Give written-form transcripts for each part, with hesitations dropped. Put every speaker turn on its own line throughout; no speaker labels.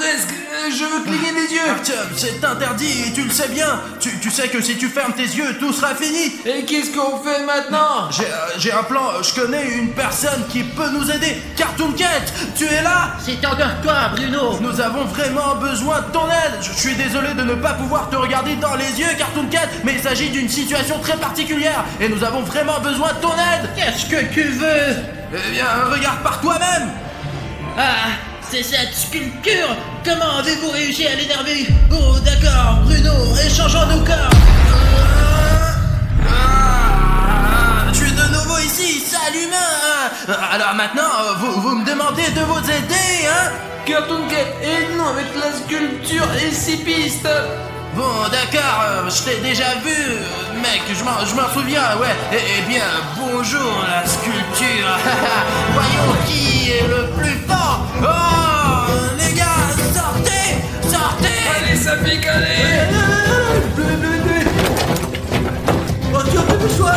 presque. Je veux cligner des yeux.
Artyom, c'est interdit et tu le sais bien. Tu sais que si tu fermes tes yeux, tout sera fini.
Et qu'est-ce qu'on fait maintenant?
J'ai un plan, je connais une personne qui peut nous aider. Cartoon Cat, tu es là?
C'est encore toi, Bruno.
Nous avons vraiment besoin de ton aide. Je suis désolé de ne pas pouvoir te regarder dans les yeux, Cartoon Cat, mais il s'agit d'une situation très particulière et nous avons vraiment besoin de ton aide.
Qu'est-ce que tu veux?
Eh bien, regarde par toi-même.
Ah, c'est cette sculpture. Comment avez-vous réussi à l'énerver? Oh, d'accord, Bruno, échangeons nos corps.
Je suis de nouveau ici, salut humain. Alors maintenant, vous me demandez de vous aider, hein?
Cartoon Cat, aide-nous avec la sculpture et 6 pistes.
Bon, d'accord, je t'ai déjà vu, mec, je m'en souviens, ouais. Eh bien, bonjour la sculpture. Voyons qui est le plus fort. Oh, les gars, sortez.
Allez, ça pique, allez.
Oh, tiens, dépêche-toi.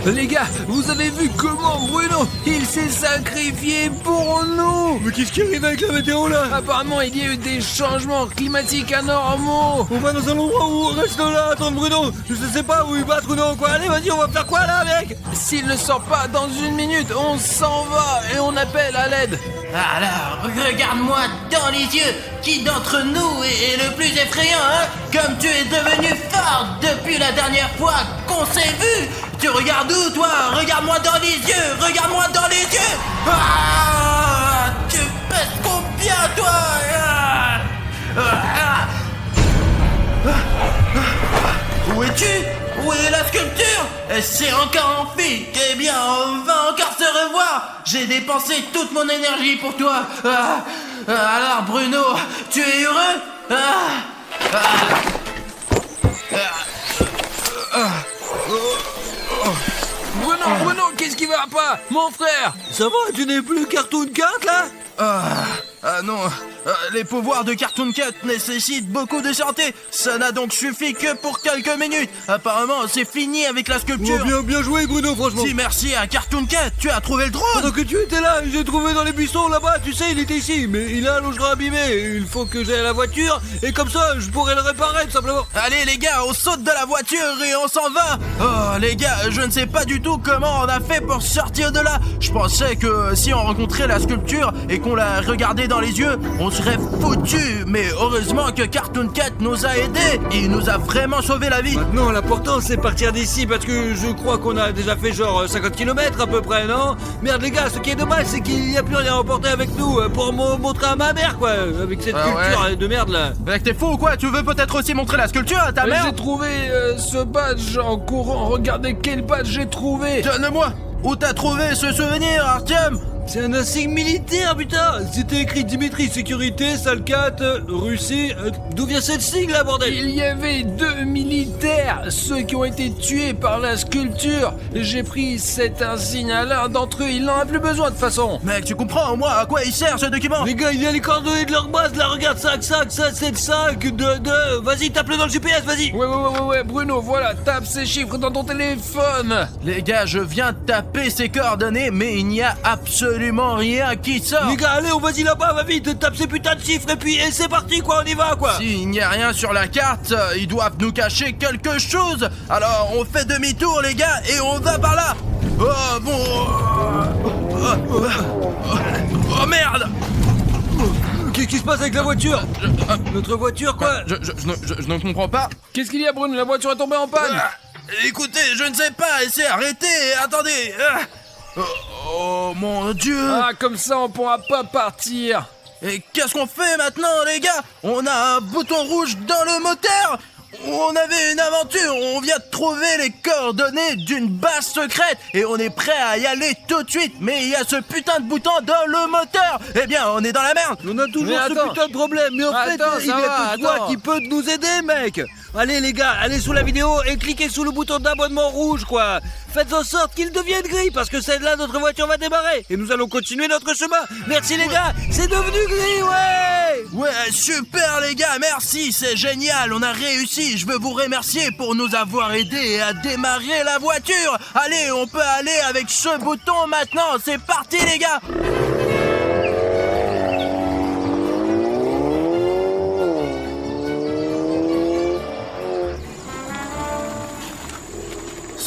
Les gars, vous avez vu comment Bruno, il s'est sacrifié pour nous.
Mais qu'est-ce qui arrive avec la météo là?
Apparemment, il y a eu des changements climatiques anormaux.
On va dans un endroit où on reste là, attendre Bruno. Je sais pas où il battre ou non quoi. Allez, vas-y, on va faire quoi là, mec?
S'il ne sort pas dans une minute, on s'en va et on appelle à l'aide.
Alors, regarde-moi dans les yeux. Qui d'entre nous est le plus effrayant, hein? Comme tu es devenu fort depuis la dernière fois qu'on s'est vu. Tu regardes où, toi? Regarde-moi dans les yeux. Ah, tu pèses combien, toi? Où es-tu? Où est la sculpture? Elle s'est encore enfuie. Eh bien, on va encore se revoir. J'ai dépensé toute mon énergie pour toi. Alors, Bruno, tu es heureux?
Bruno, qu'est-ce qui va pas? Mon frère!
Ça va, tu n'es plus Cartoon Cat là?
Non, les pouvoirs de Cartoon Cat nécessitent beaucoup de santé. Ça n'a donc suffi que pour quelques minutes. Apparemment, c'est fini avec la sculpture.
Oh, bien joué Bruno, franchement.
Si merci à Cartoon Cat, tu as trouvé le drone.
Pendant que tu étais là, j'ai trouvé dans les buissons là-bas, tu sais, il était ici, mais il a un logement abîmé. Il faut que j'aille à la voiture, et comme ça, je pourrai le réparer tout simplement.
Allez les gars, on saute de la voiture et on s'en va. Oh les gars, je ne sais pas du tout comment on a fait pour sortir de là. Je pensais que si on rencontrait la sculpture et qu'on la regardait dans les yeux, on serait foutu. Mais heureusement que Cartoon Cat nous a aidés. Il nous a vraiment sauvé la vie.
Non, l'important c'est partir d'ici parce que je crois qu'on a déjà fait genre 50 km à peu près, non? Merde les gars, ce qui est dommage c'est qu'il n'y a plus rien à emporter avec nous pour montrer à ma mère quoi, avec cette culture de merde là.
Mec, t'es fou ou quoi? Tu veux peut-être aussi montrer la sculpture à ta mère?
J'ai trouvé ce badge en courant. Regardez quel badge j'ai trouvé.
Donne-le-moi. Où t'as trouvé ce souvenir, Artyom?
C'est un insigne militaire, putain! C'était écrit Dimitri, sécurité, Salcat, Russie. D'où vient cette sigle là, bordel?
Il y avait 2 militaires, ceux qui ont été tués par la sculpture. J'ai pris cet insigne à l'un d'entre eux, il n'en a plus besoin de toute façon.
Mec, tu comprends, moi, à quoi il sert ce document?
Les gars, il y a les coordonnées de leur base, là, regarde, 5, ça, c'est le 5, de... Vas-y, tape-le dans le GPS, vas-y!
Ouais, Bruno, voilà, tape ces chiffres dans ton téléphone.
Les gars, je viens de taper ces coordonnées, mais il n'y a absolument rien qui sort.
Les gars, allez, on vas-y là-bas, va vite, tape ces putains de chiffres et puis c'est parti quoi, on y va quoi.
S'il n'y a rien sur la carte, ils doivent nous cacher quelque chose. Alors on fait demi-tour les gars et on va par là. Oh bon. Oh merde.
Qu'est-ce qui se passe avec la voiture? Notre voiture quoi?
Je ne comprends pas.
Qu'est-ce qu'il y a Bruno? La voiture est tombée en panne.
Écoutez, je ne sais pas, c'est arrêté, attendez. Oh mon Dieu.
Ah, comme ça on pourra pas partir.
Et qu'est-ce qu'on fait maintenant les gars? On a un bouton rouge dans le moteur. On avait une aventure, on vient de trouver les coordonnées d'une base secrète et on est prêt à y aller tout de suite. Mais il y a ce putain de bouton dans le moteur. Eh bien, on est dans la merde.
On a toujours ce putain de problème, mais en fait, il y a que toi qui peut nous aider, mec. Allez les gars, allez sous la vidéo et cliquez sous le bouton d'abonnement rouge, quoi. Faites en sorte qu'il devienne gris, parce que c'est là notre voiture va démarrer. Et nous allons continuer notre chemin. Merci les gars, c'est devenu gris, ouais.
Ouais, super les gars, merci, c'est génial, on a réussi. Je veux vous remercier pour nous avoir aidés à démarrer la voiture. Allez, on peut aller avec ce bouton maintenant, c'est parti les gars.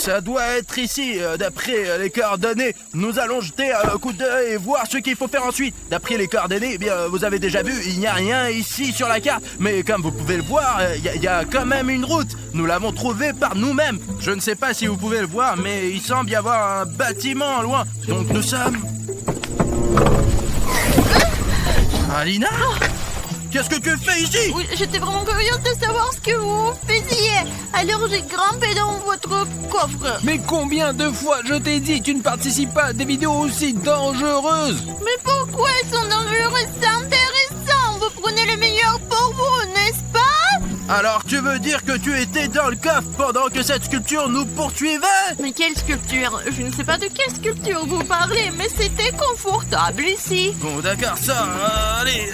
Ça doit être ici, d'après les coordonnées. Nous allons jeter un coup d'œil et voir ce qu'il faut faire ensuite. D'après les coordonnées, eh bien, vous avez déjà vu, il n'y a rien ici sur la carte. Mais comme vous pouvez le voir, il y a quand même une route. Nous l'avons trouvée par nous-mêmes. Je ne sais pas si vous pouvez le voir, mais il semble y avoir un bâtiment loin. Donc nous sommes... Alina ? Qu'est-ce que tu fais ici?
Oui, j'étais vraiment curieuse de savoir ce que vous faisiez. Alors j'ai grimpé dans votre coffre.
Mais combien de fois je t'ai dit, tu ne participes pas à des vidéos aussi dangereuses?
Mais pourquoi elles sont dangereuses? C'est intéressant. Vous prenez le meilleur pour vous, n'est-ce pas?
Alors tu veux dire que tu étais dans le coffre pendant que cette sculpture nous poursuivait?
Mais quelle sculpture? Je ne sais pas de quelle sculpture vous parlez, mais c'était confortable ici.
Bon d'accord, ça, allez.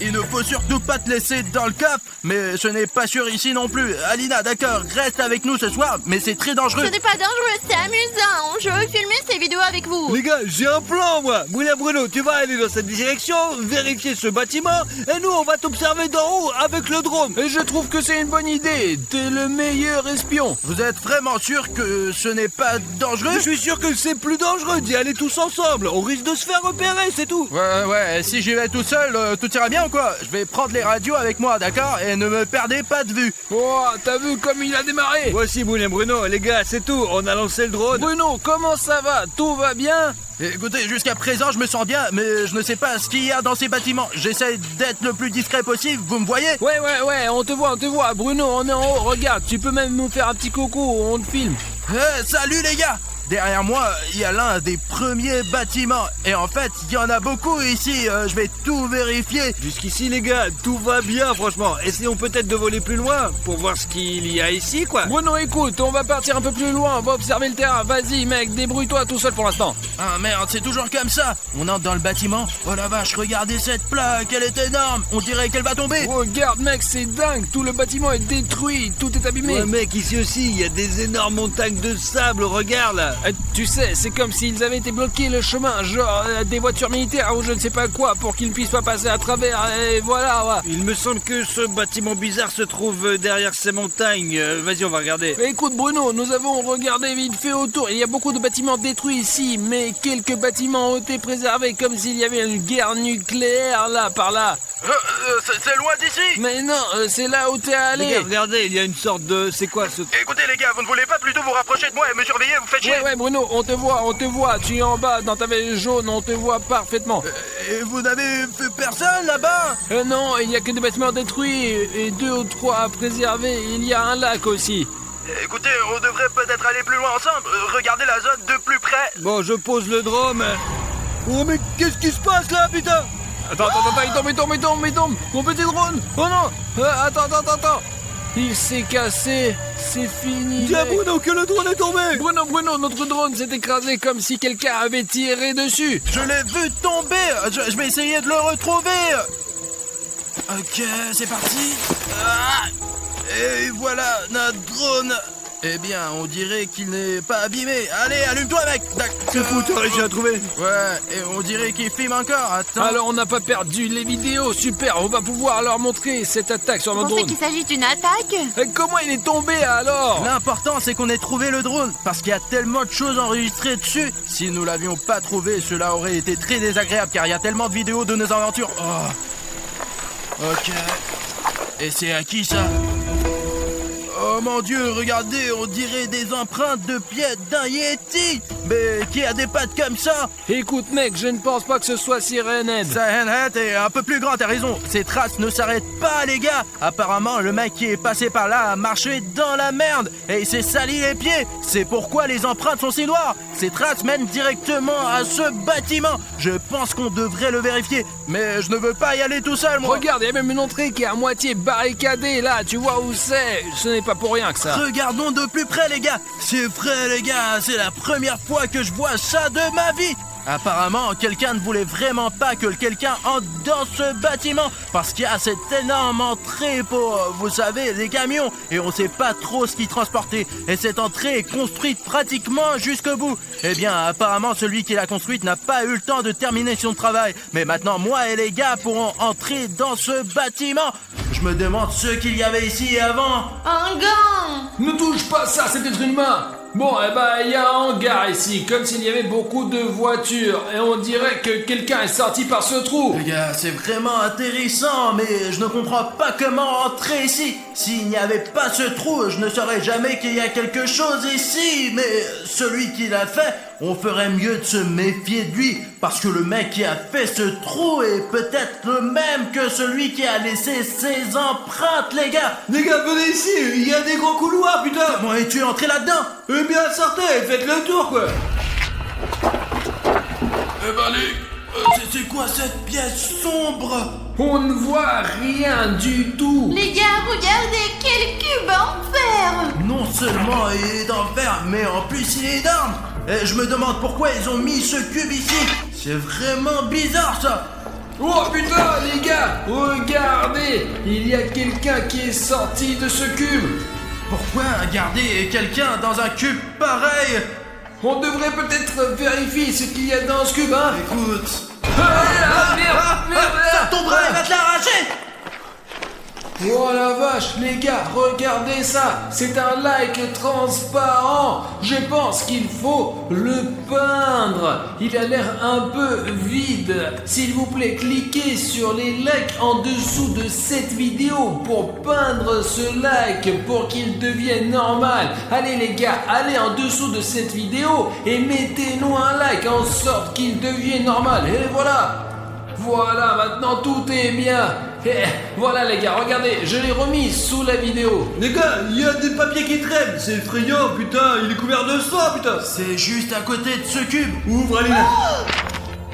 Il ne faut surtout pas te laisser dans le coffre, mais ce n'est pas sûr ici non plus. Alina, d'accord, reste avec nous ce soir, mais c'est très dangereux.
Ce n'est pas dangereux, c'est amusant. Je veux filmer ces vidéos avec vous.
Les gars, j'ai un plan, moi. Moulin Bruno, tu vas aller dans cette direction, vérifier ce bâtiment, et nous, on va t'observer d'en haut avec le drone.
Et je trouve que c'est une bonne idée. T'es le meilleur espion.
Vous êtes vraiment sûr que ce n'est pas dangereux?
Je suis sûr que c'est plus dangereux d'y aller tous ensemble. On risque de se faire repérer, c'est tout.
Ouais, si j'y vais tout seul, tout ira bien ou quoi? Je vais prendre les radios avec moi, d'accord? Et ne me perdez pas de vue.
Oh, t'as vu comme il a démarré?
Voici Moulin Bruno, les gars, c'est tout. On a lancé le drone.
Bruno, comment ça va? Tout va bien?
Écoutez, jusqu'à présent, je me sens bien, mais je ne sais pas ce qu'il y a dans ces bâtiments. J'essaie d'être le plus discret possible, vous me voyez?
Ouais, on te voit. Bruno, on est en haut, regarde, tu peux même nous faire un petit coucou, on te filme.
Salut les gars! Derrière moi, il y a l'un des premiers bâtiments. Et en fait, il y en a beaucoup ici. Je vais tout vérifier.
Jusqu'ici, les gars, tout va bien, franchement. Essayons peut-être de voler plus loin pour voir ce qu'il y a ici, quoi.
Bruno, écoute, on va partir un peu plus loin. On va observer le terrain. Vas-y, mec, débrouille-toi tout seul pour l'instant.
Ah merde, c'est toujours comme ça. On entre dans le bâtiment. Oh la vache, regardez cette plaque. Elle est énorme. On dirait qu'elle va tomber.
Regarde, mec, c'est dingue. Tout le bâtiment est détruit. Tout est abîmé.
Ouais, mec, ici aussi, il y a des énormes montagnes de sable. Regarde, là.
Tu sais, c'est comme s'ils avaient été bloqués le chemin, genre des voitures militaires ou je ne sais pas quoi, pour qu'ils ne puissent pas passer à travers, et voilà, ouais.
Il me semble que ce bâtiment bizarre se trouve derrière ces montagnes. Vas-y, on va regarder.
Écoute Bruno, nous avons regardé vite fait autour, il y a beaucoup de bâtiments détruits ici, mais quelques bâtiments ont été préservés, comme s'il y avait une guerre nucléaire là, par là.
C'est loin d'ici.
Mais non, c'est là où t'es allé.
Les gars, regardez, il y a une sorte de... C'est quoi ce...
Écoutez les gars, vous ne voulez pas plutôt vous rapprocher de moi et me surveiller, vous faites chier?
Ouais Bruno, on te voit, tu es en bas dans ta veste jaune, on te voit parfaitement.
Et vous n'avez fait personne là-bas?
Non, il n'y a que des bâtiments détruits et 2 ou 3 à préserver, il y a un lac aussi.
Écoutez, on devrait peut-être aller plus loin ensemble, regardez la zone de plus près.
Bon, je pose le drone. Oh mais qu'est-ce qui se passe là, putain?
Attends, il tombe, mon petit drone. Oh non, attends. Il s'est cassé, c'est fini.
Dis à Bruno que le drone est tombé.
Bruno, notre drone s'est écrasé comme si quelqu'un avait tiré dessus.
Je l'ai vu tomber, je vais essayer de le retrouver. Ok, c'est parti. Et voilà, notre drone. Eh bien, on dirait qu'il n'est pas abîmé. Allez, allume-toi, mec.
C'est fou, t'as réussi à trouver.
Ouais, et on dirait qu'il filme encore. Attends.
Alors, on n'a pas perdu les vidéos. Super, on va pouvoir leur montrer cette attaque sur notre
Vous pensez
drone.
qu'il s'agit d'une attaque?
Comment il est tombé alors?
L'important, c'est qu'on ait trouvé le drone. Parce qu'il y a tellement de choses enregistrées dessus. Si nous l'avions pas trouvé, cela aurait été très désagréable. Car il y a tellement de vidéos de nos aventures. Oh. Ok. Et c'est à qui ça? Oh mon Dieu, regardez, on dirait des empreintes de pieds d'un Yeti. Mais qui a des pattes comme ça?
Écoute mec, je ne pense pas que ce soit Sirenhead.
Sirenhead est un peu plus grand, t'as raison. Ces traces ne s'arrêtent pas, les gars. Apparemment, le mec qui est passé par là a marché dans la merde et il s'est sali les pieds. C'est pourquoi les empreintes sont si noires. Ces traces mènent directement à ce bâtiment. Je pense qu'on devrait le vérifier, mais je ne veux pas y aller tout seul, moi.
Regarde, il y a même une entrée qui est à moitié barricadée là, tu vois où c'est? Ce n'est pas pour rien que ça.
Regardons de plus près, les gars. C'est vrai, les gars, c'est la première fois que je vois ça de ma vie. Apparemment, quelqu'un ne voulait vraiment pas que quelqu'un entre dans ce bâtiment parce qu'il y a cette énorme entrée pour, vous savez, les camions et on sait pas trop ce qu'ils transportaient. Et cette entrée est construite pratiquement jusqu'au bout. Eh bien, apparemment, celui qui l'a construite n'a pas eu le temps de terminer son travail. Mais maintenant, moi et les gars pourront entrer dans ce bâtiment. Je me demande ce qu'il y avait ici avant.
Un gant!
Ne touche pas ça, c'est être humain. Bon, eh ben, il y a un hangar ici, comme s'il y avait beaucoup de voitures, et on dirait que quelqu'un est sorti par ce trou.
Les gars, c'est vraiment intéressant, mais je ne comprends pas comment entrer ici. S'il n'y avait pas ce trou, je ne saurais jamais qu'il y a quelque chose ici, mais celui qui l'a fait, on ferait mieux de se méfier de lui, parce que le mec qui a fait ce trou est peut-être le même que celui qui a laissé ses empreintes, les gars.
Les gars, venez ici, il y a des gros couloirs, putain.
Comment es-tu entré là-dedans?
Eh bien, sortez, faites le tour, quoi.
Eh ben, c'est quoi cette pièce sombre?
On ne voit rien du tout.
Les gars, regardez, quel cube en fer!
Non seulement il est en fer, mais en plus il est d'armes. Et je me demande pourquoi ils ont mis ce cube ici. C'est vraiment bizarre ça.
Oh putain, les gars, regardez, il y a quelqu'un qui est sorti de ce cube.
Pourquoi garder quelqu'un dans un cube pareil?
On devrait peut-être vérifier ce qu'il y a dans ce cube, hein.
Écoute.
Merde,
Ça tombera, il va te l'arracher.
Oh la vache, les gars, regardez ça. C'est un like transparent. Je pense qu'il faut le peindre. Il a l'air un peu vide. S'il vous plaît, cliquez sur les likes en dessous de cette vidéo pour peindre ce like pour qu'il devienne normal. Allez les gars, allez en dessous de cette vidéo et mettez-nous un like en sorte qu'il devienne normal. Et voilà. Voilà, maintenant tout est bien. Et voilà les gars, regardez, je l'ai remis sous la vidéo.
Les gars, il y a des papiers qui traînent. C'est effrayant, putain, il est couvert de sang, putain.
C'est juste à côté de ce cube.
Ouvre, Alina.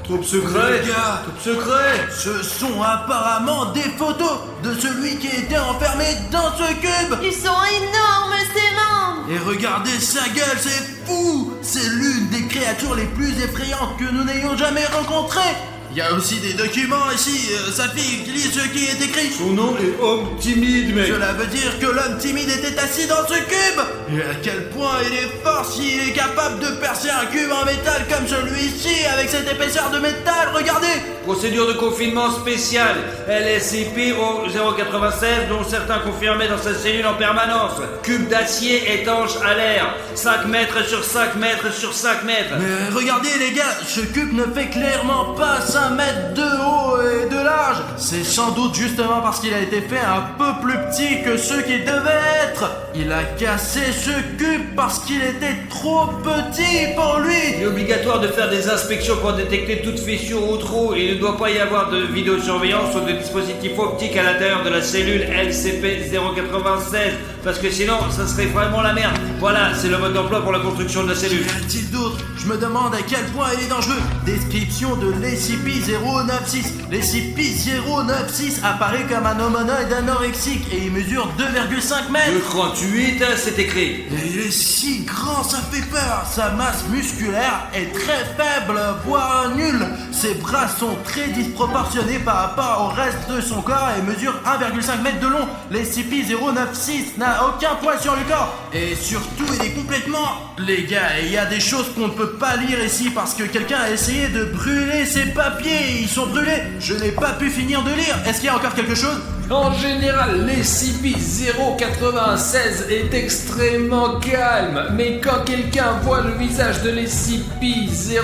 Troupe secret.
Les gars,
Troupe secret.
ce sont apparemment des photos de celui qui était enfermé dans ce cube.
Ils sont énormes, ces mains!
Et regardez sa gueule, c'est fou. C'est l'une des créatures les plus effrayantes que nous n'ayons jamais rencontrées. Il y a aussi des documents ici, sa fille lit ce qui est écrit.
Son nom est Homme Timide, mec.
Cela veut dire que l'homme timide était assis dans ce cube. Et à quel point il est fort s'il est capable de percer un cube en métal comme celui-ci avec cette épaisseur de métal, regardez.
Procédure de confinement spéciale. LSCP au 096, dont certains confirmaient dans sa cellule en permanence. Cube d'acier étanche à l'air. 5 mètres sur 5 mètres sur 5 mètres.
Mais regardez les gars, ce cube ne fait clairement pas 5 mètres de haut et de large. C'est sans doute justement parce qu'il a été fait un peu plus petit que ce qu'il devait être. Il a cassé ce cube parce qu'il était trop petit pour lui.
Il est obligatoire de faire des inspections pour détecter toute fissure ou trou. Il ne doit pas y avoir de vidéosurveillance ou de dispositif optique à l'intérieur de la cellule LCP 096. Parce que sinon, ça serait vraiment la merde. Voilà, c'est le mode d'emploi pour la construction de la cellule.
Qu'y a-t-il d'autre? Je me demande à quel point il est dangereux. Description de l'SCP-096. L'SCP-096 apparaît comme un humanoïde anorexique et il mesure 2,5 mètres.
2,38, c'est écrit.
Et il est si grand, ça fait peur. Sa masse musculaire est très faible, voire nulle. Ses bras sont très disproportionnés par rapport au reste de son corps et mesure 1,5 mètre de long. L'SCP-096 n'a aucun poids sur le corps. Et surtout, il est complètement... Les gars, il y a des choses qu'on ne peut pas lire ici parce que quelqu'un a essayé de brûler ses papiers. Ils sont brûlés. Je n'ai pas pu finir de lire. Est-ce qu'il y a encore quelque chose?
En général, l'SCP-096 est extrêmement calme, mais quand quelqu'un voit le visage de l'SCP-096...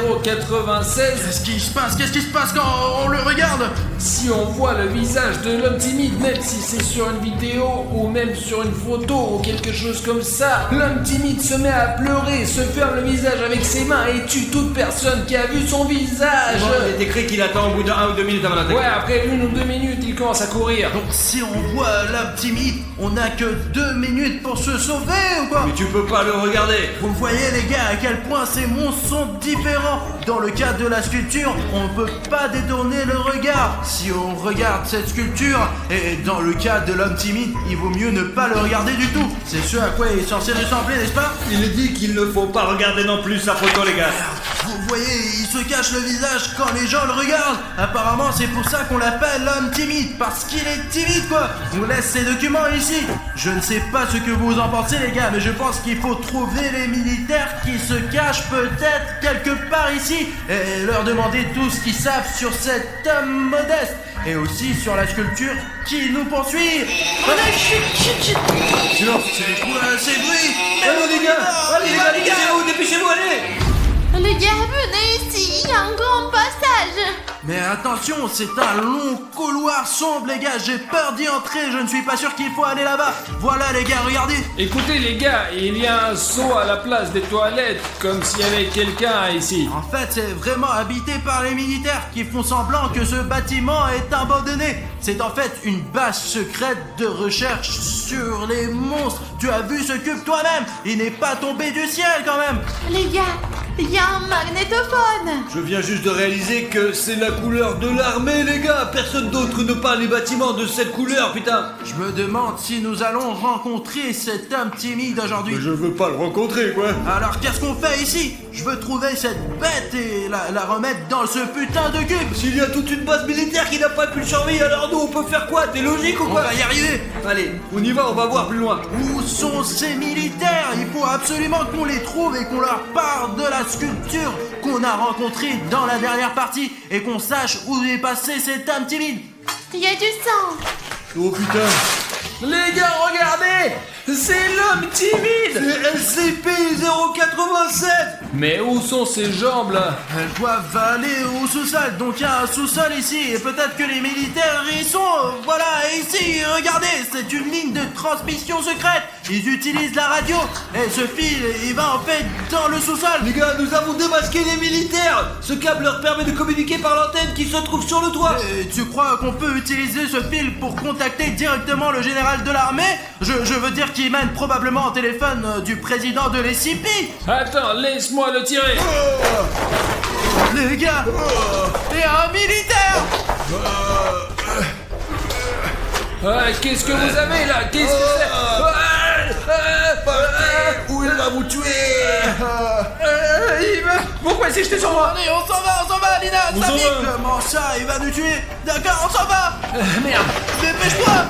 Qu'est-ce qui se passe? Qu'est-ce qui se passe quand on le regarde?
Si on voit le visage de l'homme timide, même si c'est sur une vidéo ou même sur une photo ou quelque chose comme ça, l'homme timide se met à pleurer, se ferme le visage avec ses mains et tue toute personne qui a vu son visage.
Il est écrit qu'il attend au bout de 1 ou 2 minutes avant d'attaquer.
Ouais, après 1 ou 2 minutes, il commence à courir.
Donc si on voit l'homme timide, on n'a que 2 minutes pour se sauver ou quoi?
Mais tu peux pas le regarder.
Vous voyez les gars à quel point ces monstres sont différents. Dans le cas de la sculpture, on ne peut pas détourner le regard. Si on regarde cette sculpture, et dans le cas de l'homme timide, il vaut mieux ne pas le regarder du tout. C'est ce à quoi il est censé ressembler, n'est-ce pas?
Il dit qu'il ne faut pas regarder non plus sa photo, les gars.
Merde. Vous voyez, il se cache le visage quand les gens le regardent. Apparemment, c'est pour ça qu'on l'appelle l'homme timide, parce qu'il est timide, quoi. On laisse ses documents ici. Je ne sais pas ce que vous en pensez, les gars, mais je pense qu'il faut trouver les militaires qui se cachent peut-être quelque part ici et leur demander tout ce qu'ils savent sur cet homme modeste et aussi sur la sculpture qui nous poursuit. Silence, c'est quoi ces bruits?
Allez les gars, dépêchez-vous, allez.
Les gars, venez ici, il y a un grand passage.
Mais attention, c'est un long couloir sombre, les gars. J'ai peur d'y entrer, je ne suis pas sûr qu'il faut aller là-bas. Voilà, les gars, regardez.
Écoutez les gars, il y a un seau à la place des toilettes, comme s'il y avait quelqu'un ici.
En fait, c'est vraiment habité par les militaires qui font semblant que ce bâtiment est abandonné. C'est en fait une base secrète de recherche sur les monstres. Tu as vu ce cube toi-même? Il n'est pas tombé du ciel quand même.
Les gars, il y a un magnétophone.
Je viens juste de réaliser que c'est la couleur de l'armée, les gars. Personne d'autre ne peint les bâtiments de cette couleur, putain.
Je me demande si nous allons rencontrer cet homme timide aujourd'hui.
Je veux pas le rencontrer, quoi.
Alors qu'est-ce qu'on fait ici? Je veux trouver cette bête et la remettre dans ce putain de cube.
S'il y a toute une base militaire qui n'a pas pu le surveiller, alors nous on peut faire quoi? T'es logique ou
On
quoi?
va y arriver.
Allez, on y va, on va voir plus loin.
Où sont ces militaires? Il faut absolument qu'on les trouve et qu'on leur parle de la sculpture qu'on a rencontrée dans la dernière partie et qu'on sache où est passé cet homme timide.
Il y a du sang.
Oh putain.
Les gars, regardez, c'est l'homme timide.
C'est SCP-087.
Mais où sont ses jambes là?
Elles doivent aller au sous-sol, donc il y a un sous-sol ici, et peut-être que les militaires y sont. Voilà, ici, regardez, c'est une ligne de transmission secrète. Ils utilisent la radio, et ce fil, il va en fait dans le sous-sol.
Les gars, nous avons démasqué les militaires. Ce câble leur permet de communiquer par l'antenne qui se trouve sur le toit.
Et tu crois qu'on peut utiliser ce fil pour contacter directement le général de l'armée? Je veux dire qu'il mène probablement au téléphone du président de l'SCP.
Attends, laisse-moi le tirer.
Les gars, il y a un militaire.
Qu'est-ce que vous avez là? Qu'est-ce que c'est?
Où il va vous tuer?
Pourquoi il s'est jeté sur moi?
Allez, on s'en va, Lina,
On s'en
Samy.
va.
Comment ça, il va nous tuer? D'accord, on s'en va.
Merde.
Dépêche-toi.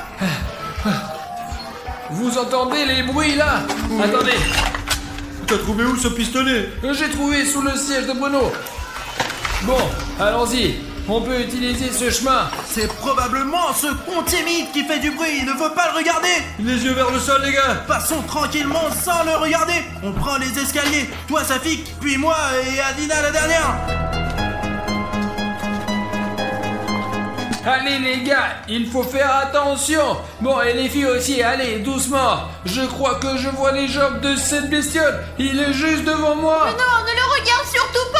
Vous entendez les bruits là? Attendez,
T'as trouvé où ce pistolet?
j'ai trouvé sous le siège de Bruno. Bon, allons-y. On peut utiliser ce chemin.
C'est probablement ce con timide qui fait du bruit, il ne faut pas le regarder.
Les yeux vers le sol, les gars.
Passons tranquillement sans le regarder. On prend les escaliers, toi Safik, puis moi et Adina la dernière.
Allez les gars, il faut faire attention. Bon, et les filles aussi, allez, doucement. Je crois que je vois les jambes de cette bestiole. Il est juste devant moi.
Non, ne le regarde surtout pas.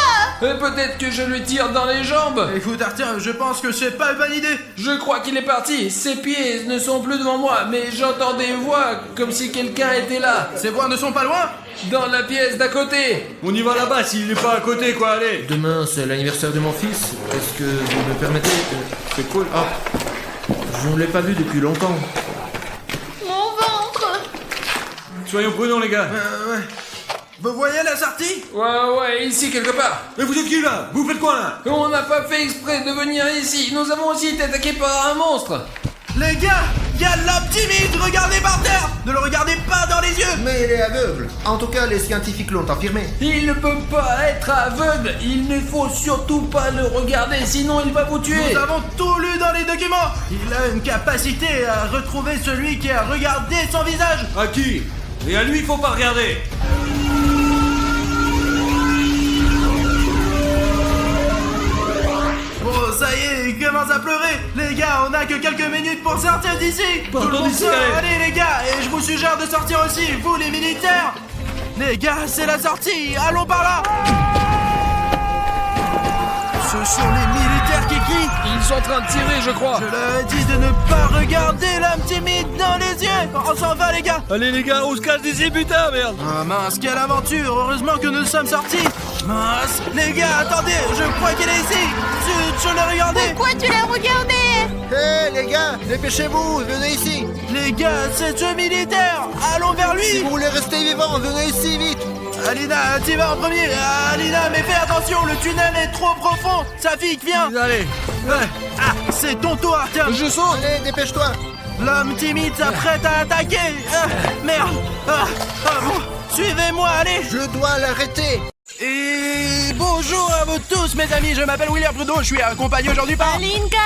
Peut-être que je lui tire dans les jambes.
Écoute Arthur, je pense que c'est pas une bonne idée.
Je crois qu'il est parti. Ses pieds ne sont plus devant moi, mais j'entends des voix comme si quelqu'un était là.
Ces voix ne sont pas loin.
Dans la pièce d'à côté.
On y va là-bas s'il n'est pas à côté, quoi, allez.
Demain, c'est l'anniversaire de mon fils. Est-ce que vous me permettez?
C'est cool.
Ah, je ne l'ai pas vu depuis longtemps.
Mon ventre.
Soyons prudents, les gars.
Ouais. Vous voyez la sortie?
Ouais, ici quelque part.
Mais vous êtes qui, là? Vous faites quoi, là?
On n'a pas fait exprès de venir ici. Nous avons aussi été attaqués par un monstre.
Les gars, il y a l'homme timide, regardez par terre. Ne le regardez pas dans les yeux.
Mais il est aveugle. En tout cas, les scientifiques l'ont affirmé.
Il ne peut pas être aveugle. Il ne faut surtout pas le regarder, sinon il va vous tuer.
Nous avons tout lu dans les documents. Il a une capacité à retrouver celui qui a regardé son visage.
À qui? Et à lui, faut pas regarder.
Bon, ça y est, il commence à pleurer. Les gars, on a que quelques minutes pour sortir d'ici.
Partons
Tout le monde
d'ici,
sort.
allez.
Allez les gars, et je vous suggère de sortir aussi, vous les militaires. Les gars, c'est la sortie, allons par là. Ce sont les militaires qui crient.
Ils sont en train de tirer, je crois.
Je leur ai dit de ne pas regarder l'homme timide dans les yeux. On s'en va les gars.
Allez, les gars, on se cache d'ici, putain, merde.
Ah mince, quelle aventure. Heureusement que nous sommes sortis. Mince, les gars, attendez, je crois qu'il est ici. Je l'ai regardé.
Pourquoi tu l'as regardé?
Hé, les gars, dépêchez-vous, venez ici.
Les gars, c'est ce militaire. Allons vers lui.
Si vous voulez rester vivant, venez ici, vite.
Alina, t'y vas en premier. Alina, mais fais attention, le tunnel est trop profond. Safik, viens.
Allez.
Ah, c'est ton tour, Artyom.
Je saute.
Allez, dépêche-toi.
L'homme timide s'apprête à attaquer. Merde. Bon, suivez-moi, allez.
Je dois l'arrêter.
Et bonjour à vous tous mes amis, je m'appelle William Trudeau, je suis accompagné aujourd'hui par...
Alinka!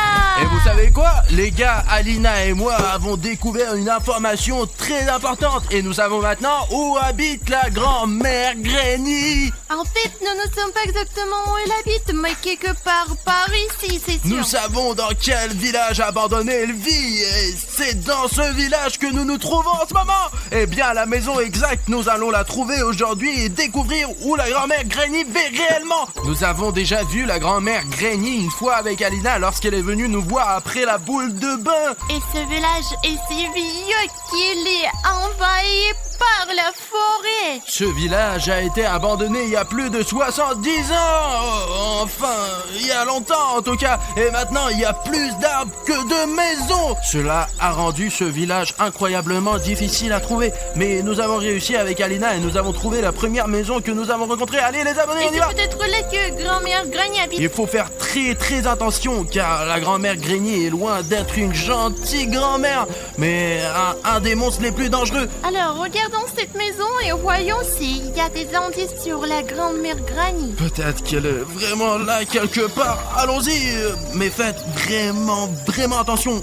Et vous savez quoi? Les gars, Alina et moi avons découvert une information très importante et nous savons maintenant où habite la grand-mère Granny.
En fait, nous ne sommes pas exactement où elle habite, mais quelque part par ici, c'est sûr.
Nous savons dans quel village abandonné elle vit et c'est dans ce village que nous nous trouvons en ce moment. Eh bien, la maison exacte, nous allons la trouver aujourd'hui et découvrir où la grand-mère Granny vit réellement. Nous avons déjà vu la grand-mère Granny une fois avec Alina lorsqu'elle est venue nous voir après la boule de bain.
Et ce village est si vieux qu'il est envahi par la forêt.
Ce village a été abandonné il y a plus de 70 ans. Enfin, il y a longtemps en tout cas. Et maintenant, il y a plus d'arbres que de maisons. Cela a rendu ce village incroyablement difficile à trouver. Mais nous avons réussi avec Alina et nous avons trouvé la première maison que nous avons rencontrée. Allez les abonnés,
Et
on y va.
c'est peut-être là que grand-mère Granny habite.
Il faut faire très attention car la grand-mère Granny est loin d'être une gentille grand-mère, mais un des monstres les plus dangereux.
Alors, regardons cette maison et voyons s'il y a des indices sur la grand-mère Granny.
Peut-être qu'elle est vraiment là quelque part. Allons-y, mais faites vraiment attention.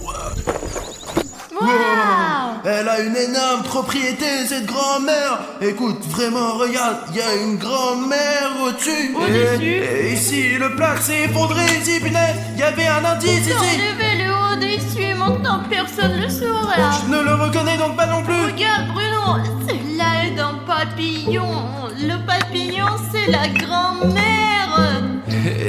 Wow!
Elle a une énorme propriété, cette grand-mère. Écoute, vraiment, regarde, il y a une grand-mère au-dessus. Et ici, le plat s'est effondré, ici, punaise. Il y avait un indice ici.
Enlevez le haut dessus et maintenant personne ne le saura.
Je ne le reconnais donc pas non plus.
Regarde Bruno, cela est un papillon. Le papillon, c'est la grand-mère.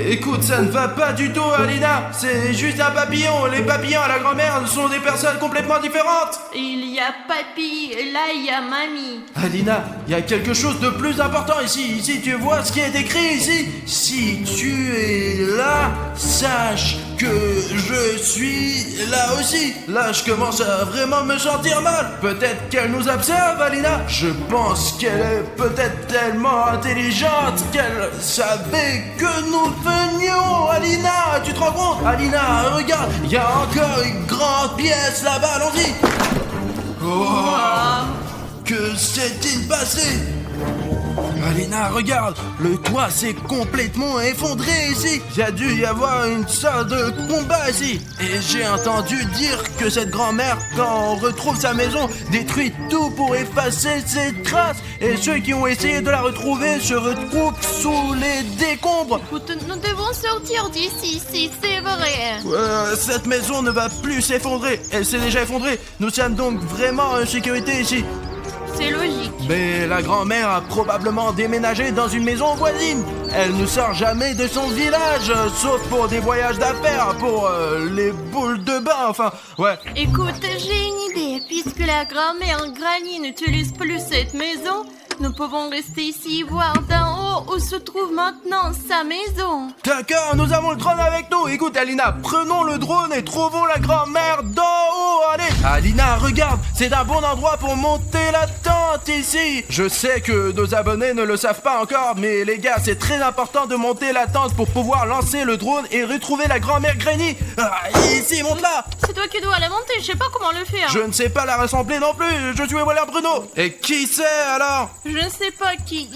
Écoute, ça ne va pas du tout, Alina. C'est juste un papillon. Les papillons à la grand-mère sont des personnes complètement différentes.
Il y a papy et là il y a mamie.
Alina, il y a quelque chose de plus important ici. Ici, tu vois ce qui est écrit ici. Si tu es là, sache que je suis là aussi. Là, je commence à vraiment me sentir mal. Peut-être qu'elle nous observe, Alina. Je pense qu'elle est peut-être tellement intelligente qu'elle savait que nous venions. Alina, tu te rends compte? Alina, regarde, il y a encore une grande pièce là-bas. Allons-y. Oh, que s'est-il passé? Alina, regarde, le toit s'est complètement effondré ici. Il y a dû y avoir une sorte de combat ici. Et j'ai entendu dire que cette grand-mère, quand on retrouve sa maison, détruit tout pour effacer ses traces. Et ceux qui ont essayé de la retrouver se retrouvent sous les décombres.
Écoute, nous devons sortir d'ici, si c'est vrai.
Cette maison ne va plus s'effondrer. Elle s'est déjà effondrée. Nous sommes donc vraiment en sécurité ici.
C'est logique.
Mais la grand-mère a probablement déménagé dans une maison voisine. Elle ne sort jamais de son village, sauf pour des voyages d'affaires, pour les boules de bain, enfin, ouais.
Écoute, j'ai une idée. Puisque la grand-mère Granny n'utilise plus cette maison, nous pouvons rester ici voir d'en haut où se trouve maintenant sa maison.
D'accord, nous avons le drone avec nous. Écoute, Alina, prenons le drone et trouvons la grand-mère d'en haut. Allez, Alina, regarde, c'est un bon endroit pour monter la tente ici. Je sais que nos abonnés ne le savent pas encore, mais les gars, c'est très important de monter la tente pour pouvoir lancer le drone et retrouver la grand-mère Granny. Ici, monte-la.
C'est toi qui dois la monter, je sais pas comment le faire.
Je ne sais pas la rassembler non plus. Je suis Walter Bruno. Et qui c'est alors?
Je ne sais pas qui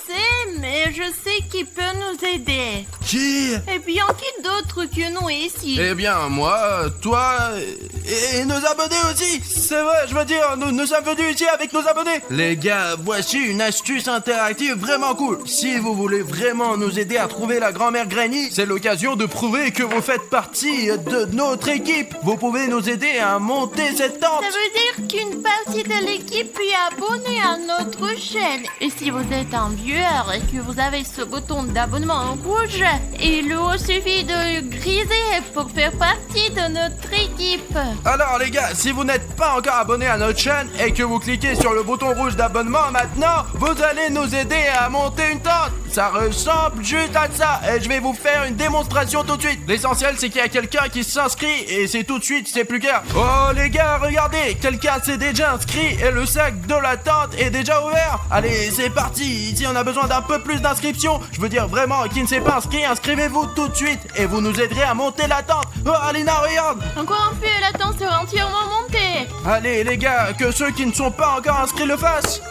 c'est, mais je sais qui peut nous aider.
Qui?
Et bien, qui d'autre que nous ici?
Eh bien, moi, toi et nos abonnés aussi. C'est vrai, je veux dire, nous sommes venus ici avec nos abonnés. Les gars, voici une astuce interactive vraiment cool. Si vous voulez vraiment nous aider à trouver la grand-mère Granny, c'est l'occasion de prouver que vous faites partie de notre équipe. Vous pouvez nous aider à monter cette tente.
Ça veut dire qu'une partie de l'équipe est abonnée à notre chaîne. Et si vous êtes un viewer et que vous avez ce bouton d'abonnement rouge, Et il vous suffit de griser pour faire partie de notre équipe.
Alors les gars, si vous n'êtes pas encore abonné à notre chaîne et que vous cliquez sur le bouton rouge d'abonnement maintenant, vous allez nous aider à monter une tente. Ça ressemble juste à ça et je vais vous faire une démonstration tout de suite. L'essentiel c'est qu'il y a quelqu'un qui s'inscrit et c'est tout de suite, c'est plus clair. Oh les gars, regardez, quelqu'un s'est déjà inscrit et le sac de la tente est déjà ouvert. Allez, c'est parti. Ici on a besoin d'un peu plus d'inscriptions. Je veux dire vraiment, qui ne s'est pas inscrit, inscrivez-vous tout de suite et vous nous aiderez à monter la tente. Oh Alina, regarde.
Encore un peu et la tente sera entièrement montée.
Allez les gars, que ceux qui ne sont pas encore inscrits le fassent.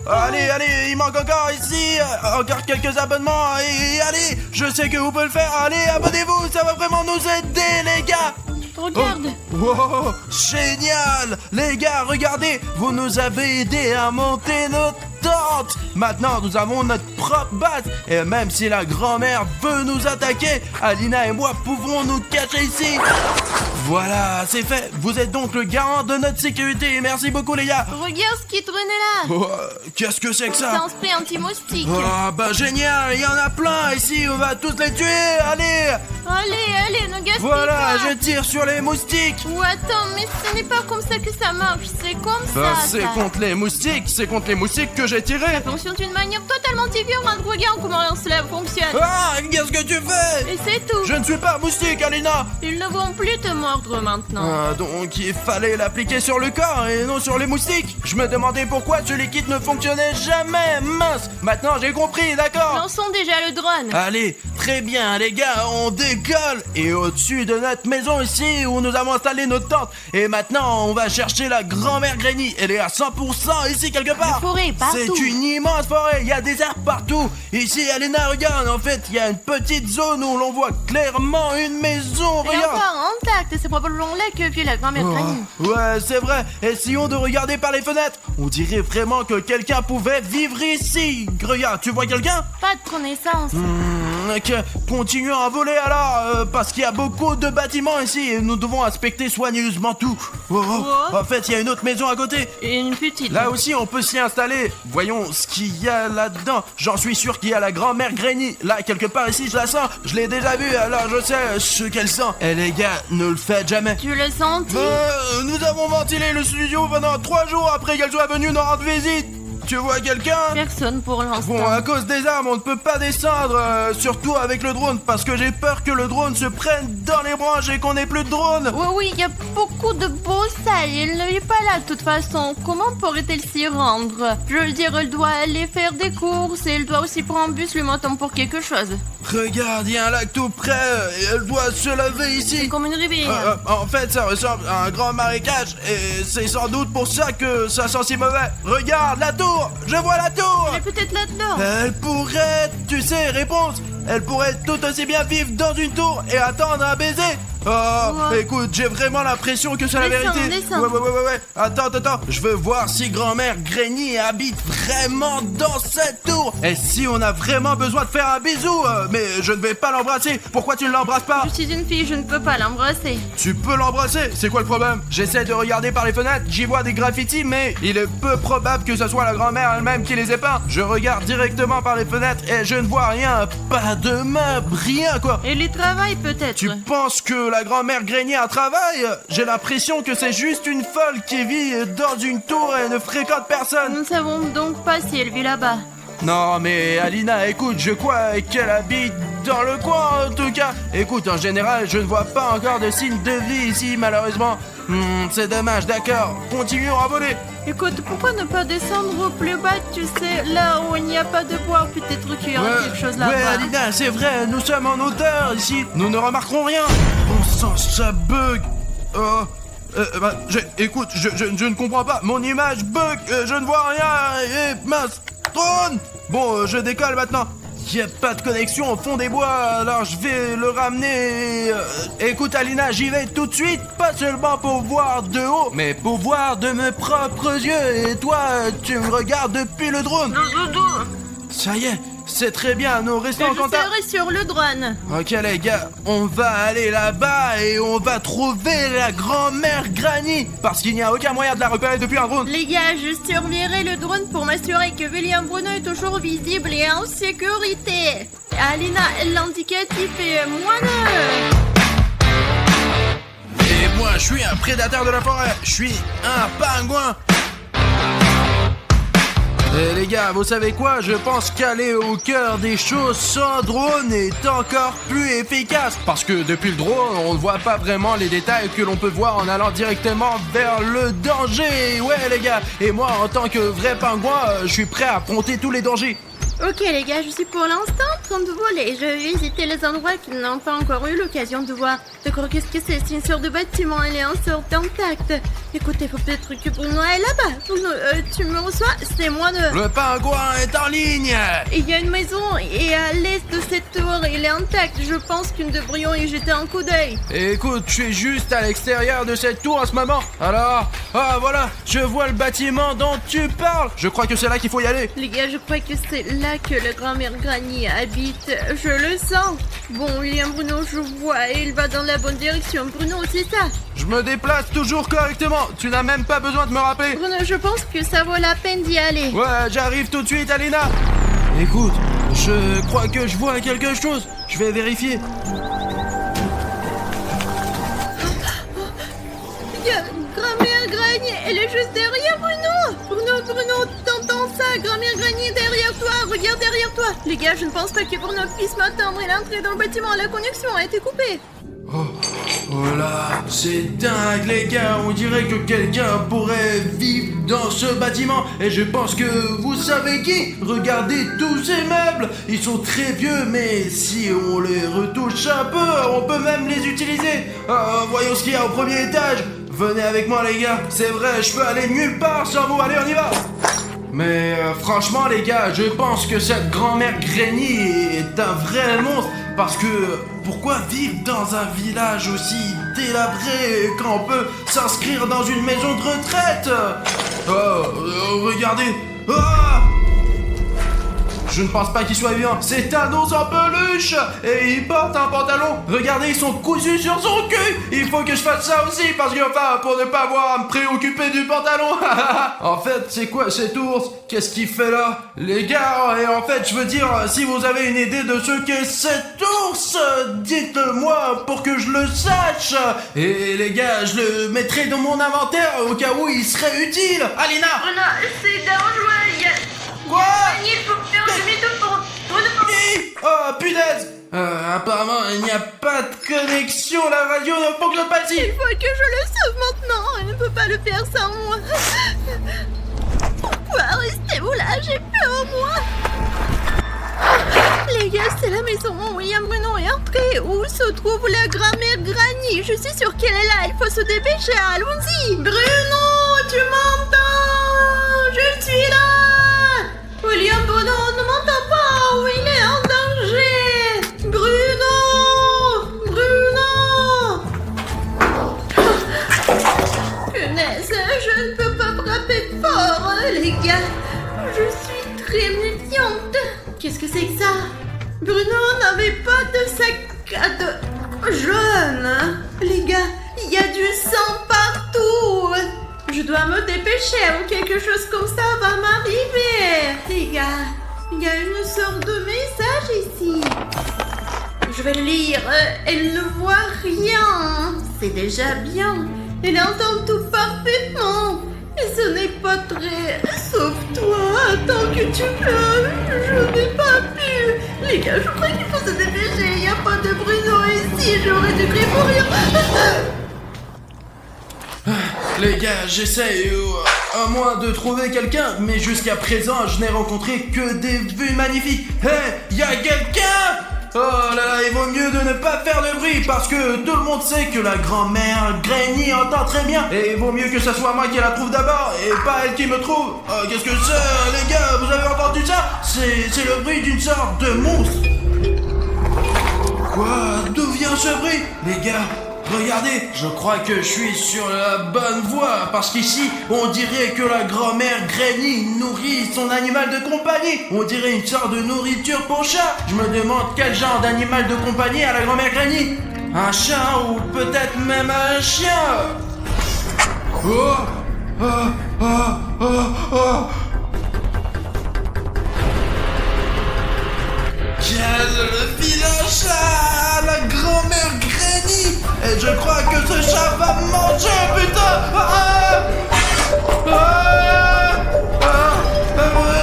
Allez, il manque encore ici, encore quelques abonnements et allez, je sais que vous pouvez le faire. Allez, abonnez-vous, ça va vraiment nous aider les gars.
Regarde.
Wow, génial. Les gars, regardez, vous nous avez aidé à monter notre tente. Maintenant, nous avons notre propre base. Et même si la grand-mère veut nous attaquer, Alina et moi pouvons nous cacher ici. Voilà, c'est fait. Vous êtes donc le garant de notre sécurité. Merci beaucoup, les gars.
Regarde ce qui traînait là.
Oh, qu'est-ce que c'est que
C'est
ça?
un spray anti-moustique.
Oh, bah génial, il y en a plein ici. On va tous les tuer. Allez,
Allez, ne gaspille
voilà,
pas.
je tire sur les moustiques.
Ou attends, mais ce n'est pas comme ça que ça marche. C'est comme
Bah,
ça.
c'est
ça.
contre les moustiques. C'est contre les moustiques que j'ai tiré.
Ça fonctionne d'une manière totalement différente. Regarde comment cela fonctionne.
Ah, qu'est-ce que tu fais?
Et c'est tout.
Je ne suis pas moustique, Alina.
Ils ne vont plus te mordre maintenant.
Ah, donc il fallait l'appliquer sur le corps et non sur les moustiques. Je me demandais pourquoi ce liquide ne fonctionnait jamais. Mince. Maintenant j'ai compris, d'accord.
Lançons déjà le drone.
Allez, très bien les gars, on décolle. Et au-dessus de notre maison ici où nous avons installé notre tente. Et maintenant on va chercher la grand-mère Granny. Elle est à 100% ici quelque part.
La forêt, partout.
C'est une immense forêt, il y a des arbres partout. Ici Alina, regarde, en fait il y a une petite zone où l'on voit clairement une maison.
Et
Regarde.
encore intact. C'est probablement là que vit la grand-mère Granny.
Ouais, c'est vrai. Essayons de regarder par les fenêtres. On dirait vraiment que quelqu'un pouvait vivre ici. Regarde, tu vois quelqu'un?
Pas de connaissance.
Ok, continuons à voler alors, parce qu'il y a beaucoup de bâtiments ici et nous devons inspecter soigneusement tout. En fait, il y a une autre maison à côté.
Et une petite.
Là aussi, on peut s'y installer. Voyons ce qu'il y a là-dedans. J'en suis sûr qu'il y a la grand-mère Granny. Là, quelque part ici, je la sens. Je l'ai déjà vue, alors je sais ce qu'elle sent. Et les gars, ne le faites jamais.
Tu l'as senti?
Nous avons ventilé le studio pendant 3 jours après qu'elle soit venue nous rendre visite. Tu vois quelqu'un?
Personne pour l'instant.
Bon, à cause des armes, on ne peut pas descendre, surtout avec le drone, parce que j'ai peur que le drone se prenne dans les branches et qu'on ait plus de drone.
Oui, il y a beaucoup de broussailles. Elle n'est pas là de toute façon. Comment pourrait-elle s'y rendre? Je veux dire, elle doit aller faire des courses et elle doit aussi prendre un bus le matin pour quelque chose.
Regarde, il y a un lac tout près et elle doit se laver
C'est
ici.
comme une rivière.
En fait, ça ressemble à un grand marécage et c'est sans doute pour ça que ça sent si mauvais. Regarde la tour, je vois la tour.
Elle est peut-être là-dedans.
Elle pourrait, tu sais, réponse. Elle pourrait tout aussi bien vivre dans une tour et attendre un baiser. Oh,
Ouais.
écoute, j'ai vraiment l'impression que c'est la
Descends,
vérité.
descends.
Ouais. Attends. Je veux voir si grand-mère Granny habite vraiment dans cette tour. Et si on a vraiment besoin de faire un bisou, mais je ne vais pas l'embrasser. Pourquoi tu ne l'embrasses pas?
Je suis une fille, je ne peux pas l'embrasser.
Tu peux l'embrasser, c'est quoi le problème? J'essaie de regarder par les fenêtres, j'y vois des graffitis, mais il est peu probable que ce soit la grand-mère elle-même qui les ait peints. Je regarde directement par les fenêtres et je ne vois rien, pas de meubles, rien quoi.
Elle y travaille peut-être.
Tu penses que la grand-mère Granny a un travail? J'ai l'impression que c'est juste une folle qui vit dans une tour et ne fréquente personne.
Nous ne savons donc pas si elle vit là-bas.
Non mais Alina, écoute, je crois qu'elle habite dans le coin en tout cas. Écoute, en général, je ne vois pas encore de signes de vie ici malheureusement. C'est dommage, d'accord. Continuons à voler.
Écoute, pourquoi ne pas descendre plus bas, tu sais, là où il n'y a pas de bois, peut-être qu'il y aura quelque chose là-bas.
Ouais, Alina, c'est vrai, nous sommes en hauteur ici. Nous ne remarquerons rien. Bon sang, ça bug. Écoute, je ne comprends pas. Mon image bug, je ne vois rien. Et mince, drone. Bon, je décolle maintenant. Il n'y a pas de connexion au fond des bois, alors je vais le ramener. Écoute Alina, j'y vais tout de suite, pas seulement pour voir de haut, mais pour voir de mes propres yeux. Et toi, tu me regardes depuis le drone. Ça y est, c'est très bien, nous restons en
Je
contact.
serai sur le drone.
Ok les gars, on va aller là-bas et on va trouver la grand-mère Granny, parce qu'il n'y a aucun moyen de la repérer depuis un drone.
Les gars, je surveillerai le drone pour m'assurer que William Bruno est toujours visible et en sécurité. Alina, l'indicatif est moineux.
Et moi, je suis un prédateur de la forêt. Je suis un pingouin. Et les gars, vous savez quoi? Je pense qu'aller au cœur des choses sans drone est encore plus efficace. Parce que depuis le drone, on ne voit pas vraiment les détails que l'on peut voir en allant directement vers le danger. Ouais les gars, et moi en tant que vrai pingouin, je suis prêt à affronter tous les dangers.
Ok les gars, je suis pour l'instant en train de voler. Je vais visiter les endroits qu'ils n'ont pas encore eu l'occasion de voir. D'accord, qu'est-ce que c'est? C'est une sorte de bâtiment, elle est en sorte intacte. Écoutez, faut peut-être que Bruno est là-bas. Bruno, tu me reçois? C'est moi de...
Le pingouin est en ligne.
Il y a une maison et à l'est de cette tour, il est intact. Je pense que nous devrions y jeter un coup d'œil.
Écoute, je suis juste à l'extérieur de cette tour en ce moment. Alors, voilà, je vois le bâtiment dont tu parles. Je crois que c'est là qu'il faut y aller.
Les gars, je crois que c'est là que la grand-mère Granny habite. Je le sens. Bon, William Bruno, je vois et il va dans la bonne direction. Bruno, c'est ça.
Je me déplace toujours correctement. Tu n'as même pas besoin de me rappeler.
Bruno, je pense que ça vaut la peine d'y aller.
Ouais, j'arrive tout de suite, Alina. Écoute, je crois que je vois quelque chose. Je vais vérifier.
Grand-mère Granny, elle est juste derrière Bruno. Bruno, t'entends ça? Grand-mère Granny est derrière toi. Regarde derrière toi. Les gars, je ne pense pas que Bruno puisse m'attendre. Il est entré dans le bâtiment. La connexion a été coupée.
Oh là, c'est dingue les gars, on dirait que quelqu'un pourrait vivre dans ce bâtiment. Et je pense que vous savez qui? Regardez tous ces meubles, ils sont très vieux, mais si on les retouche un peu, on peut même les utiliser. Voyons ce qu'il y a au premier étage. Venez avec moi les gars, c'est vrai, je peux aller nulle part sans vous, allez on y va. Mais franchement les gars, je pense que cette grand-mère Granny est un vrai monstre. Parce que pourquoi vivre dans un village aussi délabré quand on peut s'inscrire dans une maison de retraite? Regardez. Je ne pense pas qu'il soit vivant. C'est un ours en peluche et il porte un pantalon. Regardez, ils sont cousus sur son cul. Il faut que je fasse ça aussi parce que pour ne pas avoir à me préoccuper du pantalon. En fait, c'est quoi cet ours? Qu'est-ce qu'il fait là? Les gars, et en fait, je veux dire, si vous avez une idée de ce qu'est cet ours, dites-moi pour que je le sache. Et les gars, je le mettrai dans mon inventaire au cas où il serait utile. Alina!
Bruno, c'est dangereux.
Quoi?
Il faut faire demi-tour.
Oh punaise! Apparemment il n'y a pas de connexion, la radio ne fonctionne pas ici!
Il faut que je le sauve maintenant. Elle ne peut pas le faire sans moi. Pourquoi restez-vous là? J'ai peur, moi. Les gars, c'est la maison où William Bruno est entré. Où se trouve la grand-mère Granny? Je suis sûre qu'elle est là. Il faut se dépêcher. Allons-y. Bruno, tu m'entends? Je suis là. William Bruno ne m'entend pas. Où il est en danger. Bruno. Punaise, je ne peux pas frapper fort, les gars. Je suis très méfiante. Qu'est-ce que c'est que ça? Bruno n'avait pas de sac à dos jaune. Les gars, il y a du sang partout. Je dois me dépêcher ou quelque chose comme ça va m'arriver. Les gars, il y a une sorte de message ici. Je vais le lire. Elle ne voit rien. C'est déjà bien. Elle entend tout parfaitement. Et ce n'est pas très... Sauve-toi, tant que tu peux. Je n'ai pas pu. Les gars, je crois qu'il faut se dépêcher. Il n'y a pas de Bruno ici. J'aurais dû courir.
Les gars, j'essaye à moins de trouver quelqu'un, mais jusqu'à présent, je n'ai rencontré que des vues magnifiques. Hé, y a quelqu'un? Oh là là, il vaut mieux de ne pas faire de bruit parce que tout le monde sait que la grand-mère Granny entend très bien. Et il vaut mieux que ça soit moi qui la trouve d'abord et pas elle qui me trouve. Qu'est-ce que c'est, les gars? Vous avez entendu ça? C'est le bruit d'une sorte de monstre. Quoi? D'où vient ce bruit? Les gars, regardez, je crois que je suis sur la bonne voie, parce qu'ici, on dirait que la grand-mère Granny nourrit son animal de compagnie. On dirait une sorte de nourriture pour chat. Je me demande quel genre d'animal de compagnie a la grand-mère Granny. Un chat ou peut-être même un chien. Je crois que ce chat va me manger, putain.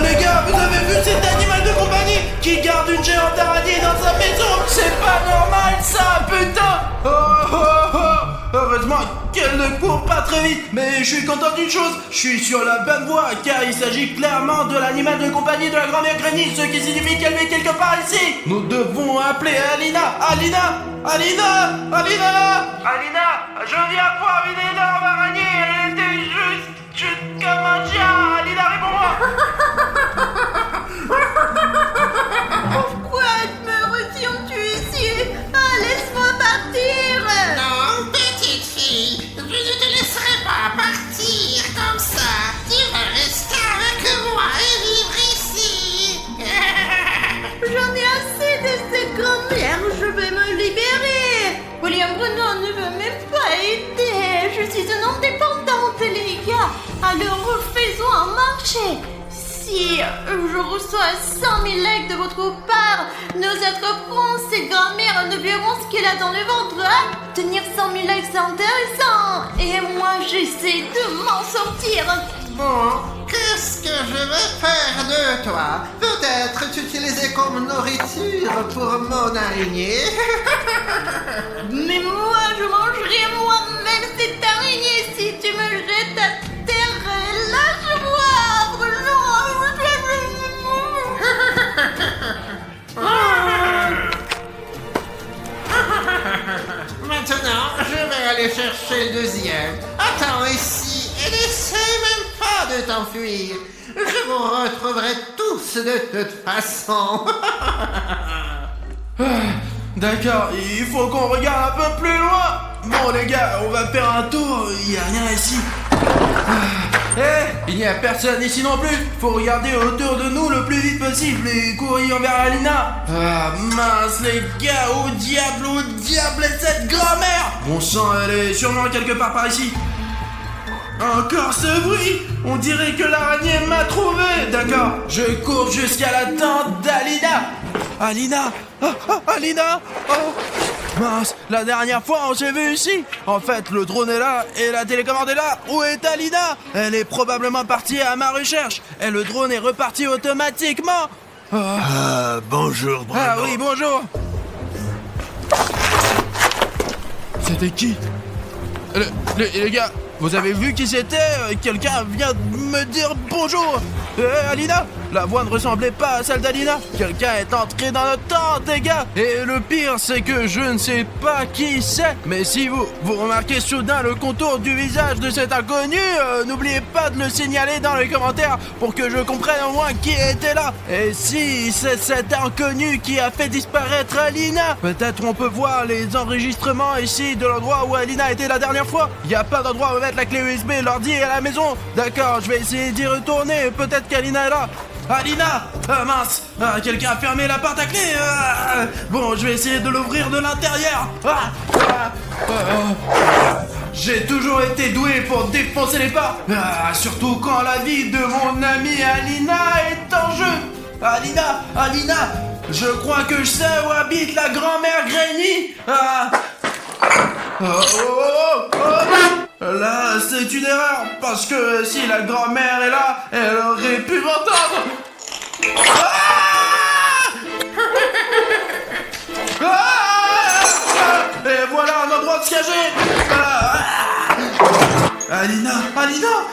Les gars, vous avez vu cet animal de compagnie qui garde une géante araignée dans sa maison? C'est pas normal ça, putain. Heureusement qu'elle ne court pas très vite, mais je suis content d'une chose, je suis sur la bonne voie, car il s'agit clairement de l'animal de compagnie de la grand-mère Granny, ce qui signifie qu'elle est quelque part ici. Nous devons appeler Alina. Alina, je viens voir une énorme araignée, elle était juste comme un chien. Alina, réponds-moi.
Pourquoi me retiens-tu ici? Ah, laisse-moi partir!
Non, petite fille, je ne te laisserai pas partir comme ça. Tu vas rester avec moi et vivre ici.
J'en ai assez de cette grand-mère, je vais me libérer! William Bruno ne veut même pas aider, je suis une indépendante, les gars, alors faisons un marché! Si je reçois 100 000 likes de votre part, nous attraperons cette grand-mère, nous verrons ce qu'elle a dans le ventre. Tenir 100 000 likes, c'est intéressant. Et moi, j'essaie de m'en sortir.
Bon, qu'est-ce que je vais faire de toi? Peut-être t'utiliser comme nourriture pour mon araignée.
Mais moi, je mangerai moi-même cette araignée si tu me jettes à terre. Lâche-moi, Bruno.
Maintenant, je vais aller chercher le deuxième. Attends ici et n'essaie même pas de t'enfuir. Je vous retrouverai tous de toute façon.
D'accord, il faut qu'on regarde un peu plus loin. Bon les gars, on va faire un tour, il n'y a rien ici. Il n'y a personne ici non plus. Faut regarder autour de nous le plus vite possible et courir vers Alina. Ah mince les gars, au diable est cette grand-mère. Bon sang, elle est sûrement quelque part par ici. Encore ce bruit. On dirait que l'araignée m'a trouvé. D'accord, je cours jusqu'à la tente d'Alina. Alina, Alina. Mince, la dernière fois on s'est vu ici. En fait, le drone est là et la télécommande est là. Où est Alina? Elle est probablement partie à ma recherche. Et le drone est reparti automatiquement.
Bonjour, Bruno.
Ah oui, bonjour. C'était qui? Les gars, vous avez vu qui c'était? Quelqu'un vient de me dire bonjour. Alina, la voix ne ressemblait pas à celle d'Alina. Quelqu'un est entré dans notre tente, les gars. Et le pire, c'est que je ne sais pas qui c'est. Mais si vous remarquez soudain le contour du visage de cet inconnu, n'oubliez pas de le signaler dans les commentaires pour que je comprenne au moins qui était là. Et si c'est cet inconnu qui a fait disparaître Alina, peut-être on peut voir les enregistrements ici de l'endroit où Alina était la dernière fois. Il n'y a pas d'endroit où mettre la clé USB, l'ordi et la maison. D'accord, je vais essayer d'y retourner. Peut-être qu'Alina est là. Alina! Mince! Quelqu'un a fermé la porte à clé! Bon, je vais essayer de l'ouvrir de l'intérieur! J'ai toujours été doué pour défoncer les portes! Surtout quand la vie de mon amie Alina est en jeu! Alina! Je crois que je sais où habite la grand-mère Granny! Là, c'est une erreur, parce que si la grand-mère est là, elle aurait pu m'entendre. Et voilà un endroit de se cacher. Alina,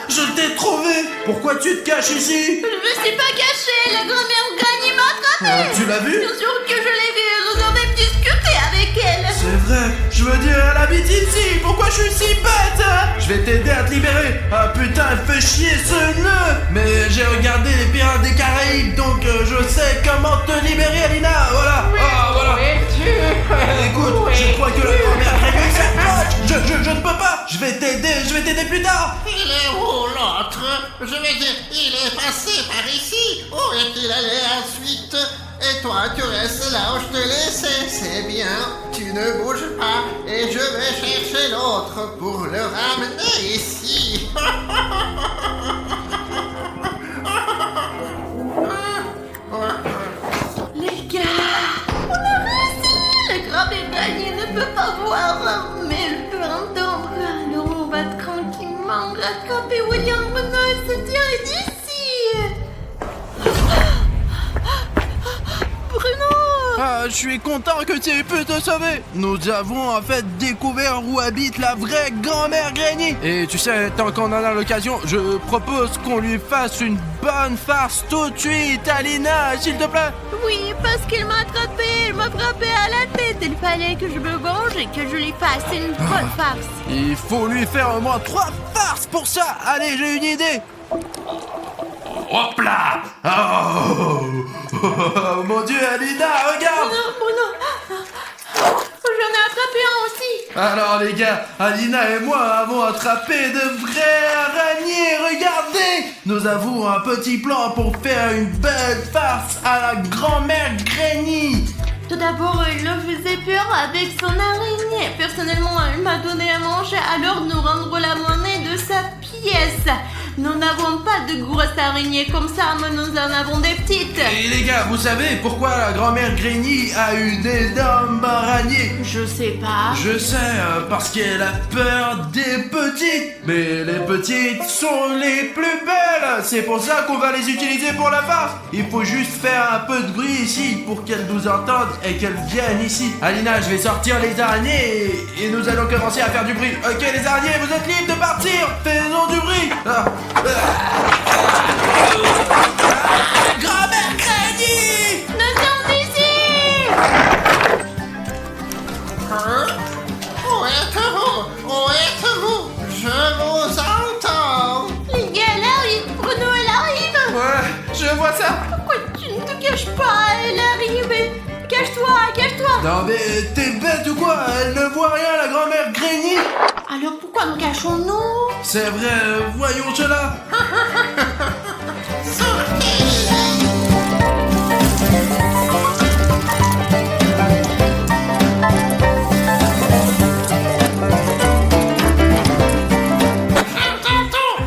je t'ai trouvé. Pourquoi tu te caches ici?
Je me suis pas cachée, la grand-mère Granny m'a attrapée.
Tu l'as vu?
Bien sûr que je l'ai vue, nous avons même discuté avec elle.
C'est vrai, je veux dire, elle habite ici. Pourquoi je suis si bête? Je vais t'aider à te libérer. Ah putain, elle fait chier ce nœud. Mais j'ai regardé les Pirates des Caraïbes, donc je sais comment te libérer, Alina. Voilà. Voilà. Écoute, je crois que la grand-mère Granny s'approche. Je ne peux pas. Je vais t'aider plus tard.
Il est où l'autre? Je veux dire, il est passé par ici. Où est-il allé ensuite? Et toi, tu restes là où je te laissais. C'est bien, tu ne bouges pas. Et je vais chercher l'autre pour le ramener ici.
Les gars, on a réussi. La grand-mère Granny ne peut pas voir, mais elle
Ah, je suis content que tu aies pu te sauver. Nous avons en fait découvert où habite la vraie grand-mère Granny. Et tu sais, tant qu'on en a l'occasion, je propose qu'on lui fasse une bonne farce tout de suite, Alina, s'il te plaît.
Oui, parce qu'il m'a attrapé, il m'a frappé à la tête. Il fallait que je me venge et que je lui fasse une bonne farce.
Il faut lui faire au moins 3 farces pour ça. Allez, j'ai une idée.
Hop là.
Oh mon Dieu, Alina, regarde.
Bruno, j'en ai attrapé un aussi.
Alors les gars, Alina et moi avons attrapé de vrais araignées, regardez. Nous avons un petit plan pour faire une belle farce à la grand-mère Granny.
Tout d'abord, il le faisait peur avec son araignée. Personnellement, il m'a donné à manger, alors nous rendre la monnaie de sa pièce. Nous n'avons pas de grosses araignées comme ça, mais nous en avons des petites.
Et les gars, vous savez pourquoi la grand-mère Granny a une énorme araignée?
Je sais pas.
Je sais, parce qu'elle a peur des petites. Mais les petites sont les plus belles. C'est pour ça qu'on va les utiliser pour la farce. Il faut juste faire un peu de bruit ici pour qu'elles nous entendent et qu'elles viennent ici. Alina, je vais sortir les araignées et nous allons commencer à faire du bruit. Ok les araignées, vous êtes libres de partir. Faisons du bruit. Grand-mère Granny!
Nous sommes ici.
Hein? Où êtes-vous? Je vous entends.
Les gars, elle arrive. Bruno, elle arrive.
Ouais, je vois ça.
Pourquoi tu ne te caches pas? Elle arrive. Cache-toi.
Non mais t'es bête ou quoi? Elle ne voit rien, la grand-mère Granny.
Alors pourquoi nous cachons-nous?
C'est vrai, voyons cela.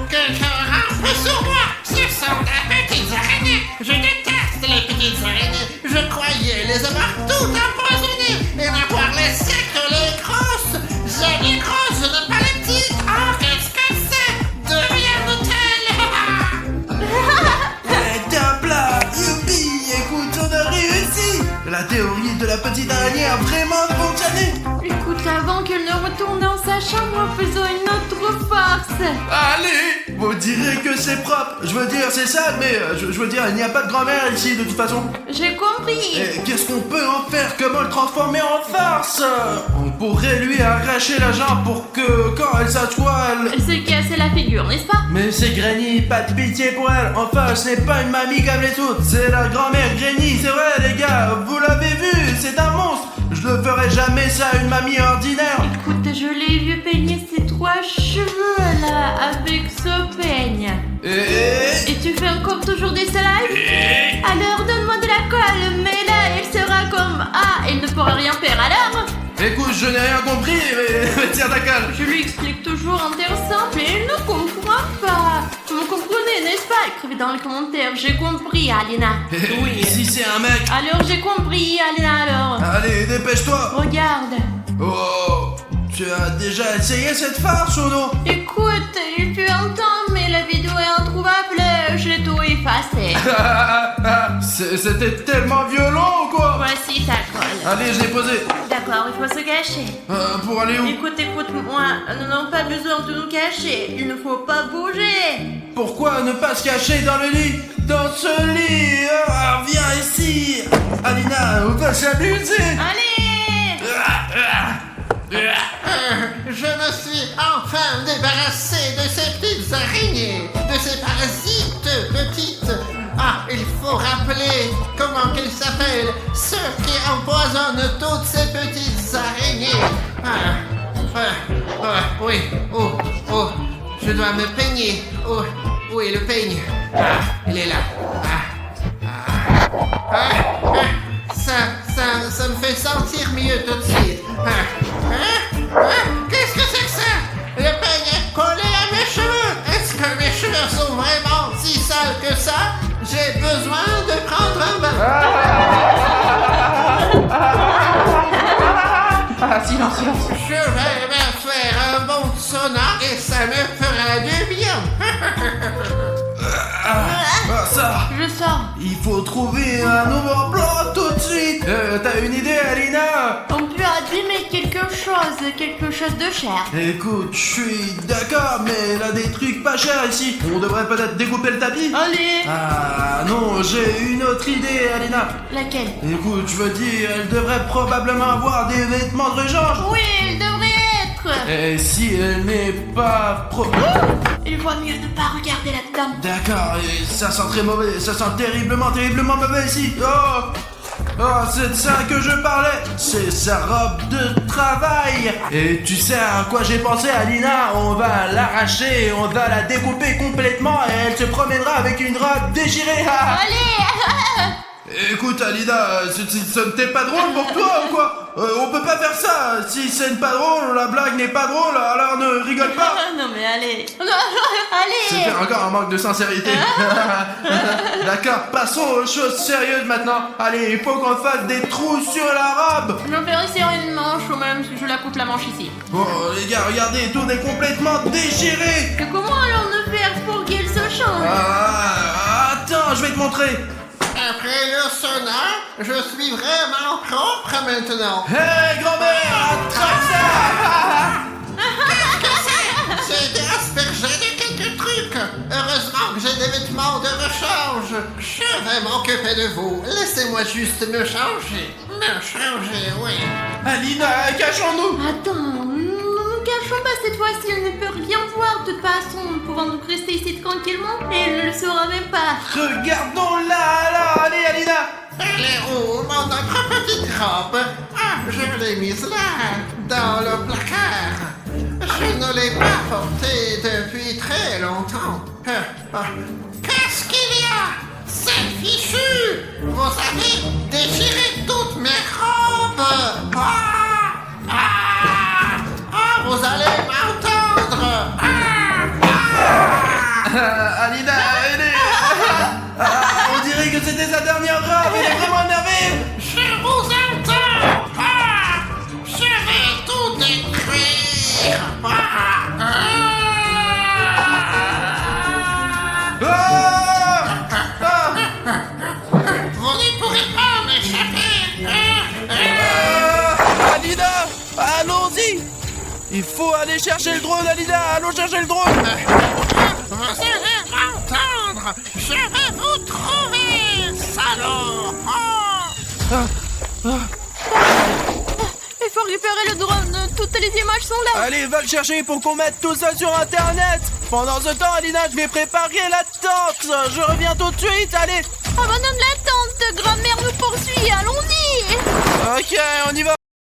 Quelqu'un rampe sur moi. Ce sont des petites araignées. Je déteste les petites araignées. Je croyais les avoir toutes empoisonnées et n'avoir laissé que les grosses. J'aime les grosses, je n'aime pas les petites. Oh, qu'est-ce que c'est? Deviens-t-elle?
Top là, youpi, écoute, on a réussi. La théorie de la petite araignée a vraiment fonctionné.
Écoute, avant qu'elle ne retourne dans sa chambre, faisons une autre farce.
Allez, vous direz que c'est propre. Je veux dire, c'est ça, mais je veux dire, il n'y a pas de grand-mère ici de toute façon.
J'ai compris.
Et qu'est-ce qu'on peut en faire? Comment le transformer en farce? On pourrait lui arracher la jambe pour que quand elle s'assoit, elle...
Elle s'est cassée la figure, n'est-ce pas?
Mais c'est Granny, pas de pitié pour elle. Enfin, ce n'est pas une mamie comme les autres. C'est la grand-mère Granny, c'est vrai les gars. Vous l'avez vu, c'est un monstre. Je ne ferai jamais ça à une mamie ordinaire.
Écoute, je l'ai vu peigner ses 3 cheveux là avec ce peigne. Et tu fais encore toujours des salades? Alors donne-moi de la colle, mais là elle sera comme... Ah, elle ne pourra rien faire alors?
Écoute, je n'ai rien compris, mais tiens ta colle.
Je lui explique toujours en termes simples et elle ne comprend pas. Vous comprenez, n'est-ce pas? Écrivez dans les commentaires. J'ai compris, Alina.
Oui, si c'est un mec.
Alors j'ai compris, Alina, alors.
Allez, dépêche-toi.
Regarde.
Oh, tu as déjà essayé cette farce ou non?
Écoute, tu entends, mais la vidéo est introuvable. J'ai tout effacé.
C'était tellement violent ou quoi?
Voici ta colle.
Allez, je l'ai posé.
D'accord, il faut se cacher.
Pour aller où?
Écoute-moi, nous n'avons pas besoin de nous cacher. Il ne faut pas bouger.
Pourquoi ne pas se cacher dans le lit? Dans ce lit. Viens ici. Alina, on va s'amuser.
Allez!
Je me suis enfin débarrassé de ces petites araignées, de ces parasites petites. Ah, il faut rappeler comment qu'ils s'appellent, ceux qui empoisonnent toutes ces petites araignées. Oui, je dois me peigner. Où est le peigne? Il est là. Ça me fait sentir mieux tout de suite. Qu'est-ce que c'est que ça? Le peigne est collé à mes cheveux. Est-ce que mes cheveux sont vraiment si sales que ça? J'ai besoin de prendre un bain.
Silence.
Je vais me faire un bon sauna et ça me fera du bien.
Ah, ça.
Je sors.
Il faut trouver un nouveau emploi tout de suite. T'as une idée, Alina?
On peut abîmer quelque chose de cher.
Écoute, je suis d'accord, mais elle a des trucs pas chers ici. On devrait peut-être découper le tapis.
Allez.
Ah non, j'ai une autre idée, Alina.
Laquelle?
Écoute, je veux dire, elle devrait probablement avoir des vêtements de rechange.
Oui, il devrait être.
Et si elle n'est pas
Il vaut mieux ne pas regarder là-dedans.
D'accord, et ça sent très mauvais, ça sent terriblement mauvais ici. Oh, c'est de ça que je parlais. C'est sa robe de travail. Et tu sais à quoi j'ai pensé, Alina? On va l'arracher, on va la découper complètement et elle se promènera avec une robe déchirée.
Allez.
Écoute, Alina, ce n'était pas drôle pour toi ou quoi? On peut pas faire ça. Si ce n'est pas drôle, la blague n'est pas drôle, alors ne rigole pas.
Non mais allez. Allez.
C'était encore un manque de sincérité. D'accord, passons aux choses sérieuses maintenant. Allez, il faut qu'on fasse des trous sur la robe.
Je vais resserrer une manche ou même si je la coupe la manche ici.
Bon, les gars, regardez, tout est complètement déchiré.
Mais comment alors ne faire pour qu'elle se change?
Attends, je vais te montrer.
Après le sauna, je suis vraiment propre maintenant.
Hé, grand-mère, attrape ça.
C'est aspergé de quelques trucs. Heureusement que j'ai des vêtements de rechange. Je vais m'occuper de vous. Laissez-moi juste me changer. Oui.
Alina, cachons-nous.
Attends, nous cachons pas cette fois-ci, elle ne peut rien voir de toute façon. Nous pouvons donc rester ici tranquillement et elle ne le saura même pas.
Regardons-la, allez, Alina.
Elle est où, mon autre petite robe? Ah, je l'ai mise là, dans le placard. Je ne l'ai pas portée depuis très longtemps. Qu'est-ce qu'il y a? C'est fichu! Vous avez déchiré toutes mes robes! Vous allez m'entendre!
Alina, aidez. On dirait que c'était sa dernière robe, elle est vraiment énervée.
Je vous entends! Je vais tout détruire! Vous ne pourrez pas m'échapper!
Alina, allons-y. Il faut aller chercher le drone, Alina. Allons chercher le drone.
Vous allez m'entendre! Je vais vous trouver, salaud!
Il faut récupérer le drone, toutes les images sont là.
Allez, va le chercher pour qu'on mette tout ça sur Internet. Pendant ce temps, Alina, je vais préparer la tente. Je reviens tout de suite, allez.
Abandonne la tente, grand-mère nous poursuit, allons-y.
Ok, on y va.